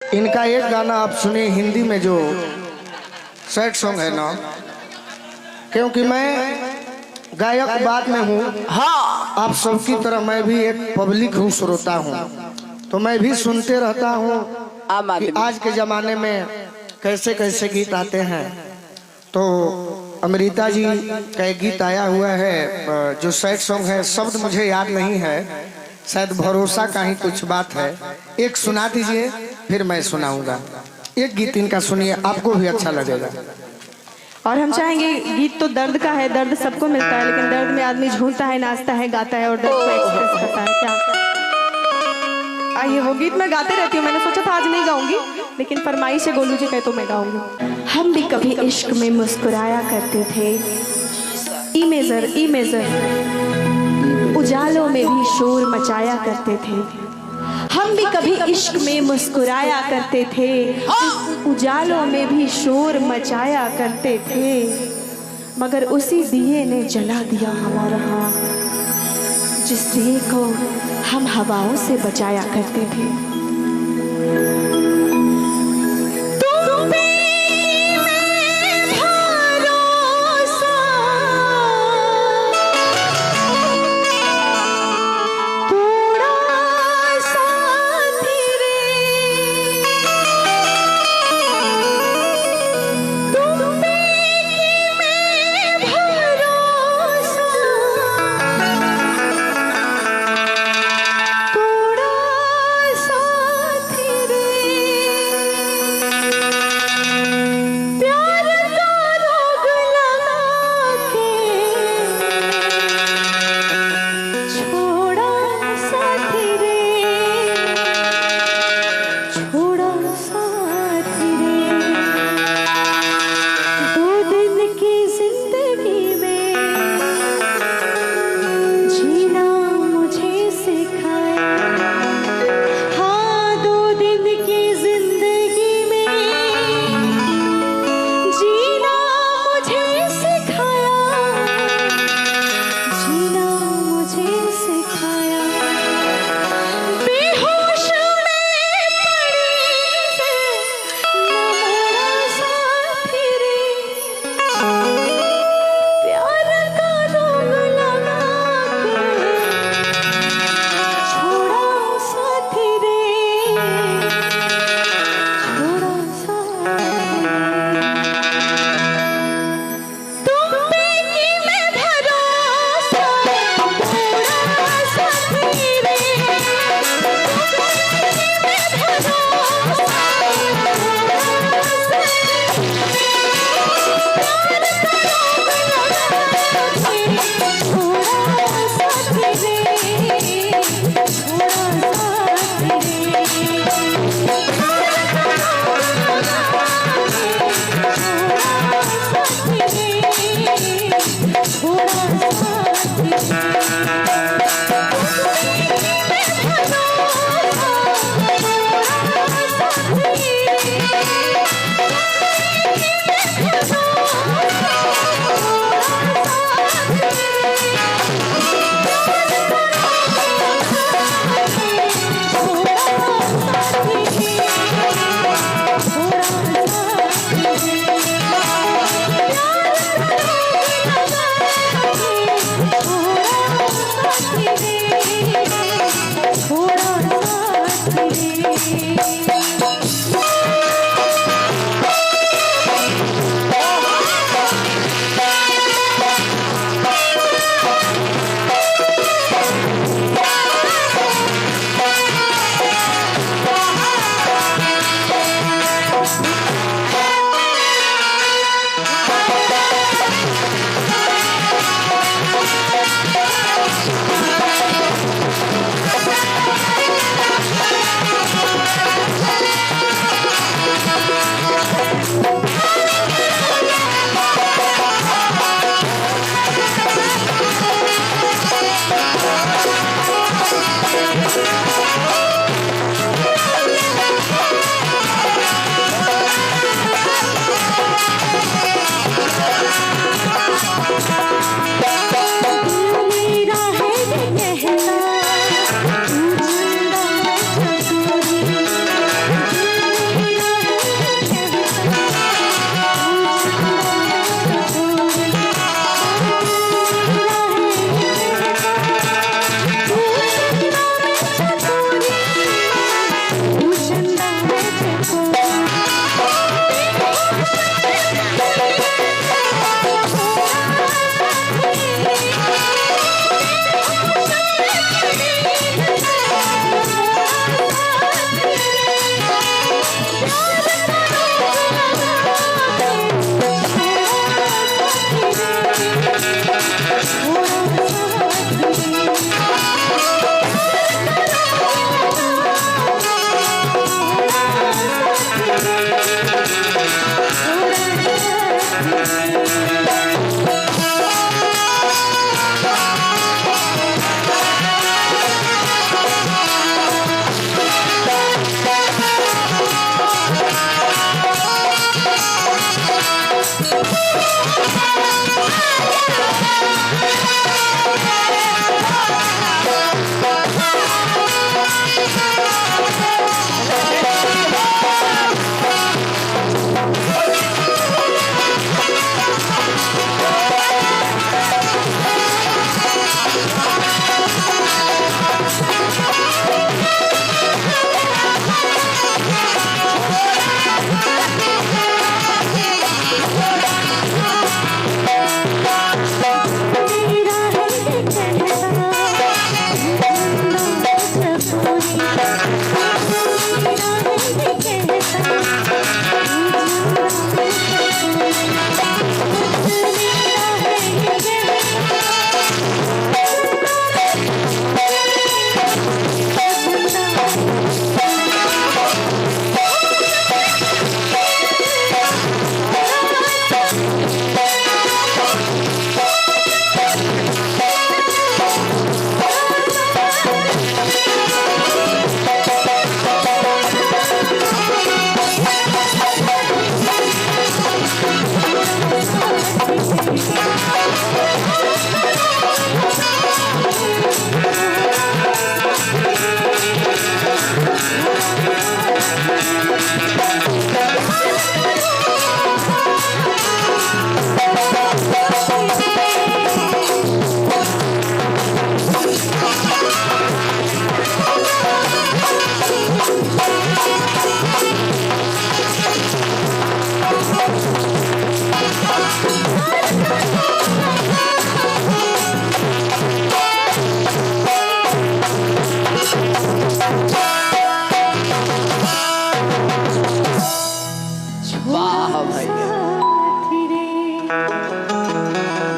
इनका एक गाना आप सुने हिंदी में जो सैड सॉन्ग है ना, क्योंकि मैं गायक बाद में हूँ। हाँ, आप सबकी तरह मैं भी एक पब्लिक हूँ, श्रोता हूँ, तो मैं भी सुनते रहता हूँ कि आज के ज़माने में कैसे कैसे गीत आते हैं। तो अमृता जी का एक गीत आया हुआ है जो सैड सॉन्ग है, शब्द मुझे याद नहीं है, शायद भरोसा का ही कुछ बात है। एक सुना दीजिए फिर मैं सुनाऊंगा। एक गीत इनका सुनिए, आपको भी अच्छा लगेगा। और हम चाहेंगे, गीत तो दर्द का है, दर्द सबको मिलता है, लेकिन दर्द में आदमी झूमता है, नाचता है, गाता है और दर्द को एक्सप्रेस करता है। क्या आइए, वो गीत मैं गाते रहती हूँ। मैंने सोचा था आज नहीं गाऊंगी, लेकिन फरमाइश है गोलू जी कहे तो मैं गाऊंगी। हम भी कभी इश्क में मुस्कुराया करते थे, ई मेजर उजालों में भी शोर मचाया करते थे। हम भी कभी इश्क में मुस्कुराया करते थे, उजालों में भी शोर मचाया करते थे, मगर उसी दिए ने जला दिया हमारा हाथ, जिस दिए को हम हवाओं से बचाया करते थे।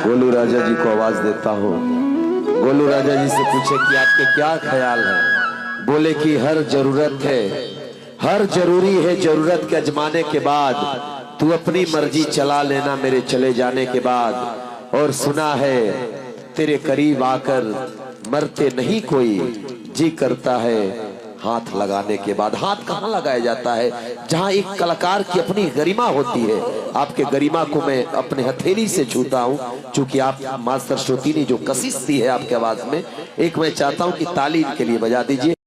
गोलू राजा जी को आवाज देता हूँ। गोलू राजा जी से पूछे कि आपके क्या ख्याल है। बोले कि हर जरूरत है, हर जरूरी है जरूरत के अजमाने के बाद, तू अपनी मर्जी चला लेना मेरे चले जाने के बाद। और सुना है तेरे करीब आकर मरते नहीं कोई, जी करता है हाथ लगाने के बाद। हाथ कहाँ लगाया जाता है? जहाँ एक कलाकार की अपनी गरिमा होती है। आपके गरिमा को मैं अपने हथेली से छूता हूँ, क्योंकि आप मास्टर श्रुति ने जो कशिश दी है आपके आवाज में, एक मैं चाहता हूँ कि ताली के लिए बजा दीजिए।